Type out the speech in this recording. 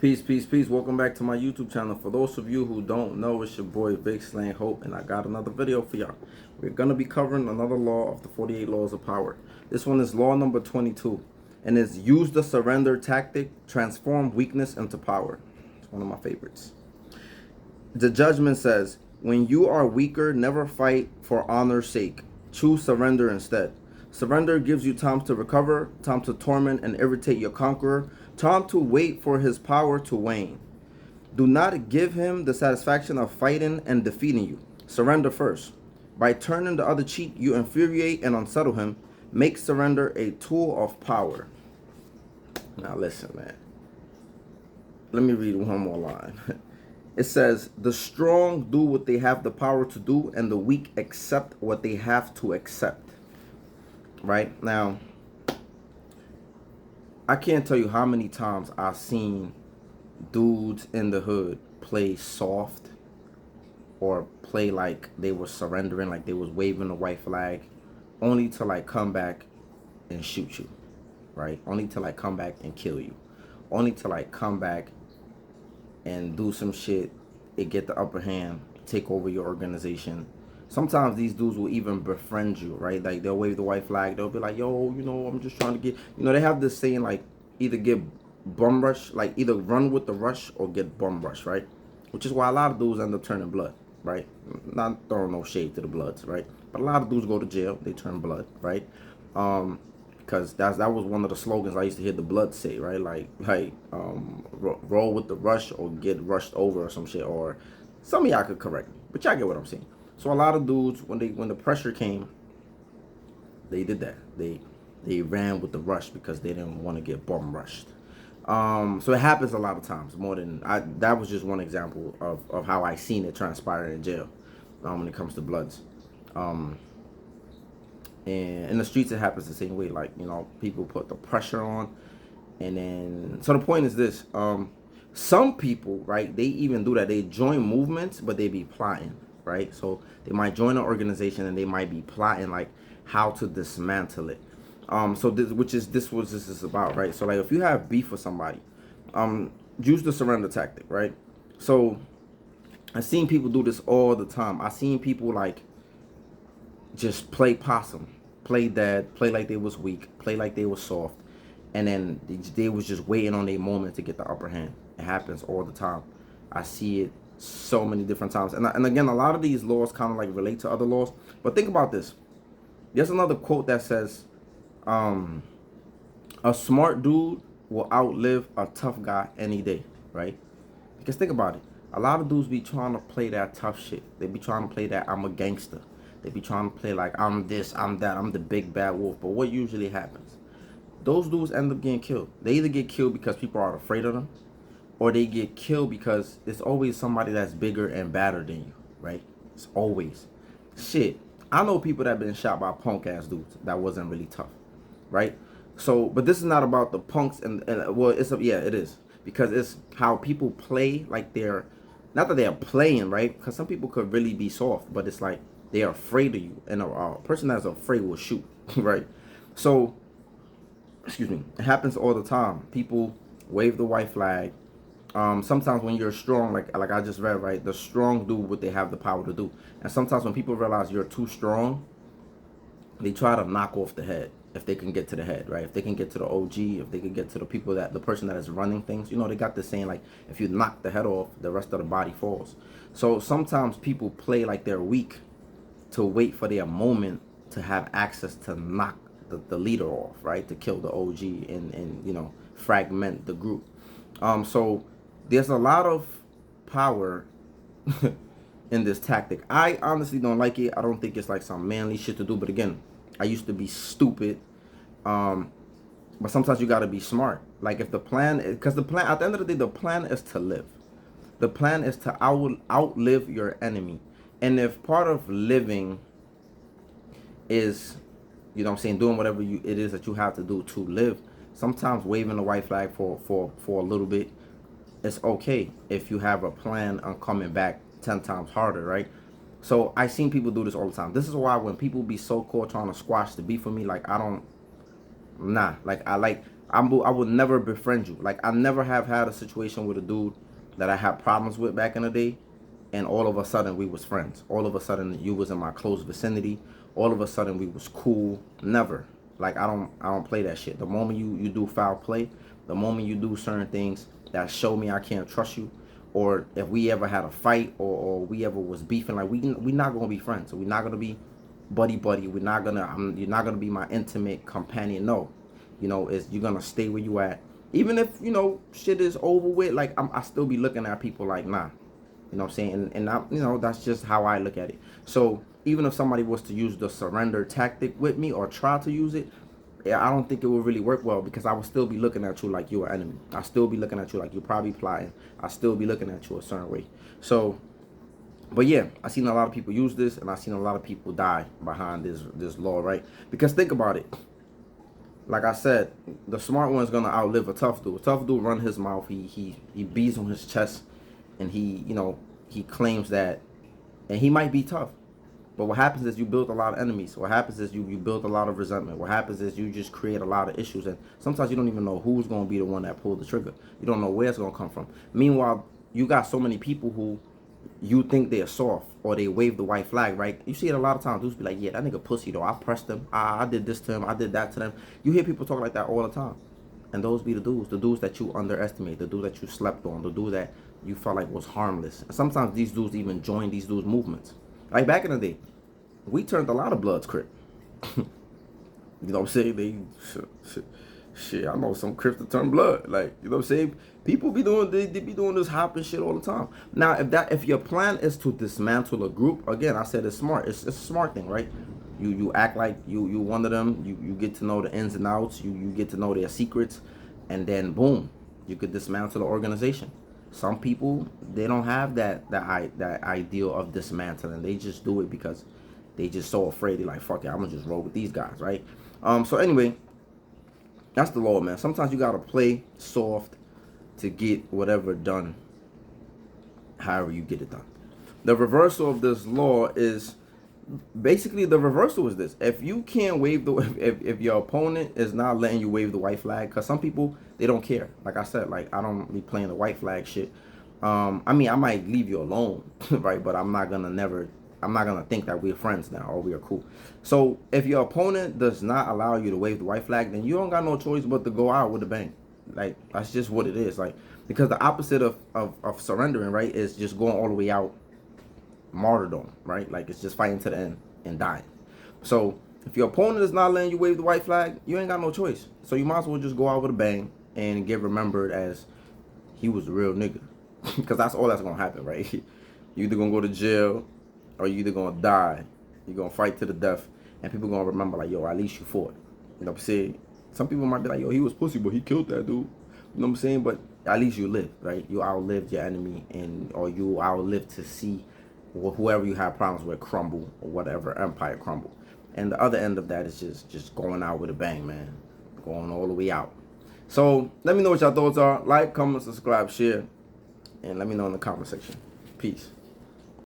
Peace, peace, peace. Welcome back to my YouTube channel. For those of you who don't know, it's your boy Vic Slang Hope, and I got another video for y'all. We're going to be covering another law of the 48 laws of power. This one is law number 22, and it's use the surrender tactic, transform weakness into power. It's one of my favorites. The judgment says, when you are weaker, never fight for honor's sake. Choose surrender instead. Surrender gives you time to recover, time to torment and irritate your conqueror, time to wait for his power to wane. Do not give him the satisfaction of fighting and defeating you. Surrender first. By turning the other cheek, you infuriate and unsettle him. Make surrender a tool of power. Now listen, man. Let me read one more line. It says, the strong do what they have the power to do, and the weak accept what they have to accept. Right? Now, I can't tell you how many times I've seen dudes in the hood play soft or play like they were surrendering, like they was waving the white flag, only to like come back and shoot you, right? Only to like come back and kill you. Only to like come back and do some shit and get the upper hand, take over your organization. Sometimes these dudes will even befriend you, right? Like they'll wave the white flag. They'll be like, yo, you know, I'm just trying to get, you know, they have this saying like either get bum rush, like either run with the rush or get bum rush, right? Which is why a lot of dudes end up turning blood, right? Not throwing no shade to the bloods, right? But a lot of dudes go to jail, they turn blood, right? Because that was one of the slogans I used to hear the blood say, right? Like roll with the rush or get rushed over or some shit. Or some of y'all could correct me, but y'all get what I'm saying. So a lot of dudes, when the pressure came, they did that. They ran with the rush because they didn't want to get bum rushed. So it happens a lot of times, more than that was just one example of how I seen it transpire in jail when it comes to bloods. And in the streets it happens the same way. Like, you know, people put the pressure on, and then so the point is this: some people, right, they even do that. They join movements, but they be plotting, right? So they might join an organization and they might be plotting like how to dismantle it. So this is about, right? So like if you have beef with somebody, use the surrender tactic, right? So I've seen people do this all the time. I've seen people like just play possum, play dead, play like they was weak, play like they was soft, and then they was just waiting on their moment to get the upper hand. It happens all the time. I see it so many different times. And again, a lot of these laws kind of like relate to other laws. But think about this. There's another quote that says, a smart dude will outlive a tough guy any day, right? Because think about it. A lot of dudes be trying to play that tough shit. They be trying to play that I'm a gangster. They be trying to play like I'm this, I'm that, I'm the big bad wolf. But what usually happens? Those dudes end up getting killed. They either get killed because people are afraid of them, or they get killed because it's always somebody that's bigger and badder than you, right? It's always. Shit. I know people that have been shot by punk ass dudes that wasn't really tough, right? So, but this is not about the punks and well, yeah, it is, because it's how people play like they're, not that they're playing, right? Because some people could really be soft, but it's like they're afraid of you, and a person that's afraid will shoot, right? So, excuse me, it happens all the time. People wave the white flag. Sometimes when you're strong, like I just read, right, the strong do what they have the power to do. And sometimes when people realize you're too strong, they try to knock off the head if they can get to the head, right? If they can get to the OG, if they can get to the people the person that is running things, you know, they got this saying like, if you knock the head off, the rest of the body falls. So sometimes people play like they're weak to wait for their moment to have access to knock the leader off, right? To kill the OG and you know, fragment the group. So there's a lot of power in this tactic. I honestly don't like it. I don't think it's like some manly shit to do. But again, I used to be stupid. But sometimes you got to be smart. Like if the plan, because the plan, at the end of the day, the plan is to live. The plan is to outlive your enemy. And if part of living is, you know what I'm saying, doing whatever it is that you have to do to live, sometimes waving the white flag for a little bit, it's okay if you have a plan on coming back 10 times harder, right? So I seen people do this all the time. This is why when people be so-called trying to squash the beef with me, like I I would never befriend you. Like I never have had a situation with a dude that I had problems with back in the day, and all of a sudden we was friends. All of a sudden you was in my close vicinity. All of a sudden we was cool. Never. Like I don't play that shit. The moment you do foul play, the moment you do certain things that show me I can't trust you, or if we ever had a fight, or we ever was beefing, like we not gonna be friends. So we're not gonna be buddy buddy. We're not gonna you're not gonna be my intimate companion. No, is you're gonna stay where you at. Even if shit is over with, like I still be looking at people like nah. You know what I'm saying? And I, that's just how I look at it. So even if somebody was to use the surrender tactic with me or try to use it, yeah, I don't think it would really work well, because I would still be looking at you like you're an enemy. I still be looking at you like you're probably plotting. I still be looking at you a certain way. So, but yeah, I seen a lot of people use this, and I seen a lot of people die behind this law, right? Because think about it. Like I said, the smart one's gonna outlive a tough dude. A tough dude run his mouth. He beats on his chest, and he claims that, and he might be tough. But what happens is you build a lot of enemies. What happens is you build a lot of resentment. What happens is you just create a lot of issues. And sometimes you don't even know who's going to be the one that pulled the trigger. You don't know where it's going to come from. Meanwhile, you got so many people who you think they're soft, or they wave the white flag, right? You see it a lot of times. Dudes be like, yeah, that nigga pussy though. I pressed him. I did this to him. I did that to them. You hear people talk like that all the time. And those be the dudes that you underestimate, the dudes that you slept on, the dudes that you felt like was harmless. And sometimes these dudes even join these dudes' movements. Like back in the day, we turned a lot of Bloods Crip. You know what I'm saying? Shit, I know some Crips that turn blood. Like, you know what I'm saying? People be doing, they be doing this hopping shit all the time. Now, if your plan is to dismantle a group, again, I said it's smart. It's a smart thing, right? You act like you one of them. You get to know the ins and outs. You get to know their secrets, and then boom, you could dismantle the organization. Some people, they don't have that ideal of dismantling. They just do it because they just so afraid. They're like, fuck it, I'm gonna just roll with these guys, right? So anyway, that's the law, man. Sometimes you gotta play soft to get whatever done, however you get it done. The reversal of this law is basically, the reversal is this: if you can't wave the, if your opponent is not letting you wave the white flag, because some people, they don't care. Like I said, like I don't be playing the white flag shit. I mean, I might leave you alone, right? But I'm not gonna think that we're friends now or we are cool. So if your opponent does not allow you to wave the white flag, then you don't got no choice but to go out with a bang. Like that's just what it is. Like, because the opposite of surrendering, right, is just going all the way out, martyrdom, right? Like it's just fighting to the end and dying. So if your opponent is not letting you wave the white flag, you ain't got no choice. So you might as well just go out with a bang and get remembered as he was the real nigga. Because that's all that's gonna happen, right? You either gonna go to jail, or you either gonna die. You're gonna fight to the death, and people gonna remember like, yo, at least you fought. You know what I'm saying? Some people might be like, yo, he was pussy, but he killed that dude. You know what I'm saying? But at least you lived, right? You outlived your enemy, or you outlived to see whoever you have problems with crumble, or whatever empire crumble. And the other end of that is just going out with a bang, man. Going all the way out. So let me know what your thoughts are. Like, comment, subscribe, share, and let me know in the comment section. Peace.